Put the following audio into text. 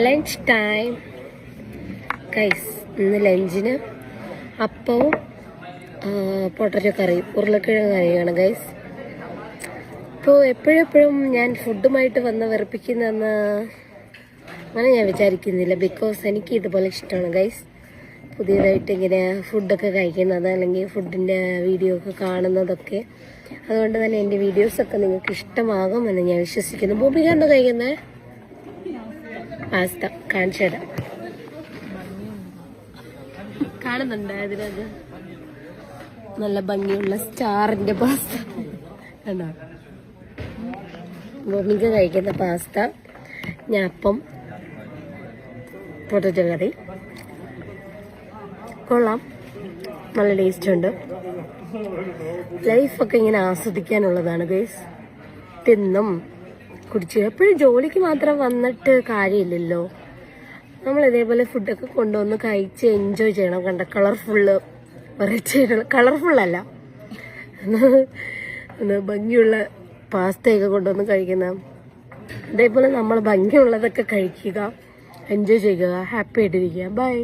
Lunch time guys. ഇന്ന് ലഞ്ചിന് അപ്പവും പൊട്ടറ്റോ കറിയും ഉരുളക്കിഴങ്ങ് കറിയാണ് ഗൈസ്. ഇപ്പോൾ എപ്പോഴെപ്പോഴും ഞാൻ ഫുഡുമായിട്ട് വന്ന് വെറുപ്പിക്കുന്നതെന്ന് അങ്ങനെ ഞാൻ വിചാരിക്കുന്നില്ല. ബിക്കോസ് എനിക്ക് ഇതുപോലെ ഇഷ്ടമാണ് ഗൈസ്, പുതിയതായിട്ട് ഇങ്ങനെ ഫുഡൊക്കെ കഴിക്കുന്നത് അല്ലെങ്കിൽ ഫുഡിൻ്റെ വീഡിയോ ഒക്കെ കാണുന്നതൊക്കെ. അതുകൊണ്ട് തന്നെ എൻ്റെ വീഡിയോസൊക്കെ നിങ്ങൾക്ക് ഇഷ്ടമാകുമെന്ന് ഞാൻ വിശ്വസിക്കുന്നു. ഭൂമിക എന്താ കഴിക്കുന്നത്? പാസ്ത കാണിച്ചു തരാം. കാണുന്നുണ്ട് അതിനകത്ത് നല്ല ഭംഗിയുള്ള സ്റ്റാറിൻ്റെ പാസ്ത കണ്ടോ? ഭൂമിക കഴിക്കുന്ന പാസ്ത, ഞാപ്പം, പൊട്ടറ്റോ കറി. കൊള്ളാം, നല്ല ടേസ്റ്റ് ഉണ്ട്. ലൈഫൊക്കെ ഇങ്ങനെ ആസ്വദിക്കാനുള്ളതാണ് ഗൈസ്. തിന്നും കുടിച്ചു എപ്പോഴും ജോലിക്ക് മാത്രം വന്നിട്ട് കാര്യമില്ലല്ലോ. നമ്മൾ ഇതേപോലെ ഫുഡൊക്കെ കൊണ്ടുവന്ന് കഴിച്ച് എൻജോയ് ചെയ്യണം. കണ്ട കളർഫുള്ള് വെറൈറ്റി ആയിട്ടുള്ള, കളർഫുള്ളല്ല, ഭംഗിയുള്ള പാസ്തയൊക്കെ കൊണ്ടുവന്ന് കഴിക്കുന്ന. അതേപോലെ നമ്മൾ ഭംഗിയുള്ളതൊക്കെ കഴിക്കുക, എൻജോയ് ചെയ്യുക, ഹാപ്പി ആയിട്ടിരിക്കുക. ബൈ.